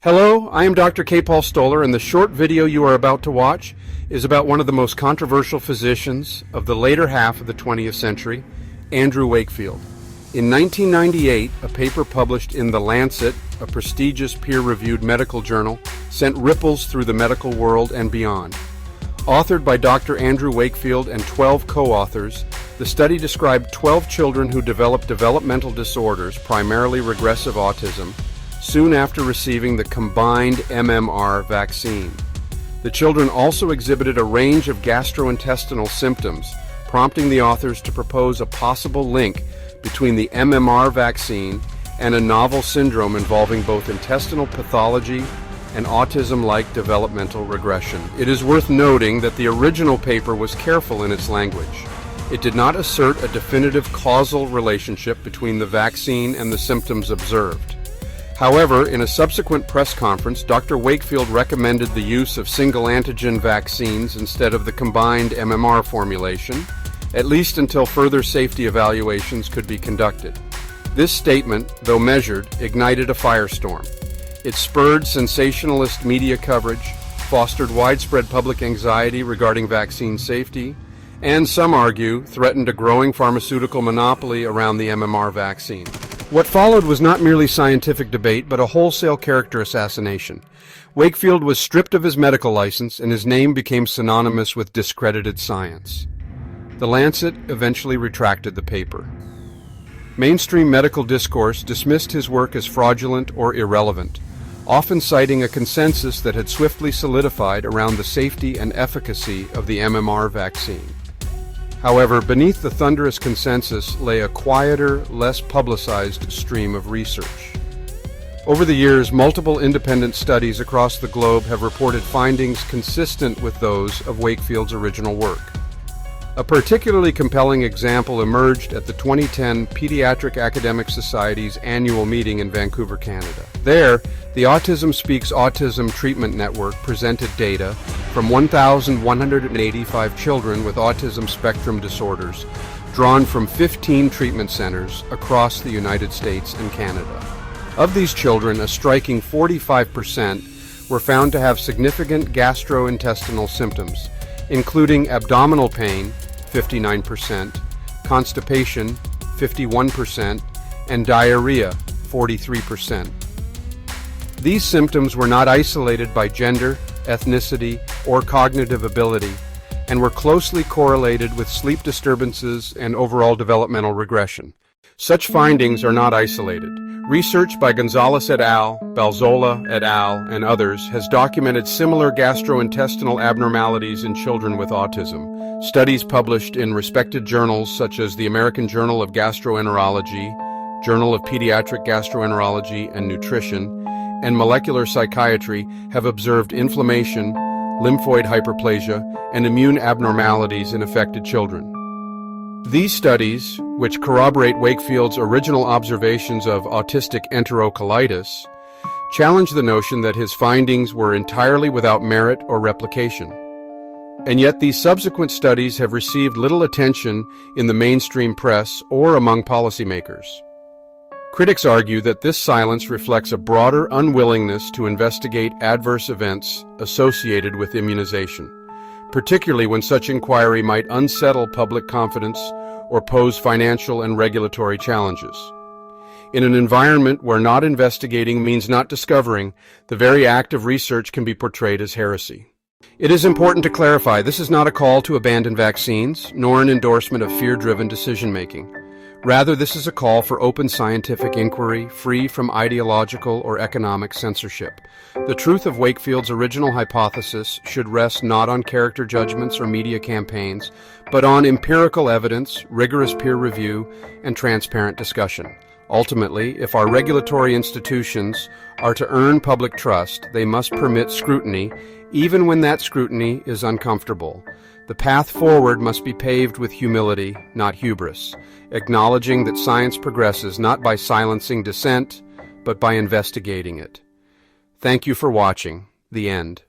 Hello, I am Dr. K. Paul Stoller, and the short video you are about to watch is about one of the most controversial physicians of the later half of the 20th century, Andrew Wakefield. In 1998, a paper published in The Lancet, a prestigious peer-reviewed medical journal, sent ripples through the medical world and beyond. Authored by Dr. Andrew Wakefield and 12 co-authors, the study described 12 children who developed developmental disorders, primarily regressive autism, soon after receiving the combined MMR vaccine. The children also exhibited a range of gastrointestinal symptoms, prompting the authors to propose a possible link between the MMR vaccine and a novel syndrome involving both intestinal pathology and autism-like developmental regression. It is worth noting that the original paper was careful in its language. It did not assert a definitive causal relationship between the vaccine and the symptoms observed. However, in a subsequent press conference, Dr. Wakefield recommended the use of single antigen vaccines instead of the combined MMR formulation, at least until further safety evaluations could be conducted. This statement, though measured, ignited a firestorm. It spurred sensationalist media coverage, fostered widespread public anxiety regarding vaccine safety, and some argue threatened a growing pharmaceutical monopoly around the MMR vaccine. What followed was not merely scientific debate, but a wholesale character assassination. Wakefield was stripped of his medical license, and his name became synonymous with discredited science. The Lancet eventually retracted the paper. Mainstream medical discourse dismissed his work as fraudulent or irrelevant, often citing a consensus that had swiftly solidified around the safety and efficacy of the MMR vaccine. However, beneath the thunderous consensus lay a quieter, less publicized stream of research. Over the years, multiple independent studies across the globe have reported findings consistent with those of Wakefield's original work. A particularly compelling example emerged at the 2010 Pediatric Academic Society's annual meeting in Vancouver, Canada. There, the Autism Speaks Autism Treatment Network presented data from 1,185 children with autism spectrum disorders, drawn from 15 treatment centers across the United States and Canada. Of these children, a striking 45% were found to have significant gastrointestinal symptoms, including abdominal pain, 59%, constipation, 51%, and diarrhea, 43%. These symptoms were not isolated by gender, ethnicity, or cognitive ability, and were closely correlated with sleep disturbances and overall developmental regression. Such findings are not isolated. Research by Gonzalez et al., Balzola et al., and others has documented similar gastrointestinal abnormalities in children with autism. Studies published in respected journals such as the American Journal of Gastroenterology, Journal of Pediatric Gastroenterology and Nutrition, and Molecular Psychiatry have observed inflammation, lymphoid hyperplasia, and immune abnormalities in affected children. These studies, which corroborate Wakefield's original observations of autistic enterocolitis, challenge the notion that his findings were entirely without merit or replication. And yet these subsequent studies have received little attention in the mainstream press or among policymakers. Critics argue that this silence reflects a broader unwillingness to investigate adverse events associated with immunization, particularly when such inquiry might unsettle public confidence or pose financial and regulatory challenges. In an environment where not investigating means not discovering, the very act of research can be portrayed as heresy. It is important to clarify this is not a call to abandon vaccines, nor an endorsement of fear-driven decision-making. Rather, this is a call for open scientific inquiry, free from ideological or economic censorship. The truth of Wakefield's original hypothesis should rest not on character judgments or media campaigns, but on empirical evidence, rigorous peer review, and transparent discussion. Ultimately, if our regulatory institutions are to earn public trust, they must permit scrutiny, even when that scrutiny is uncomfortable. The path forward must be paved with humility, not hubris, acknowledging that science progresses not by silencing dissent, but by investigating it. Thank you for watching. The end.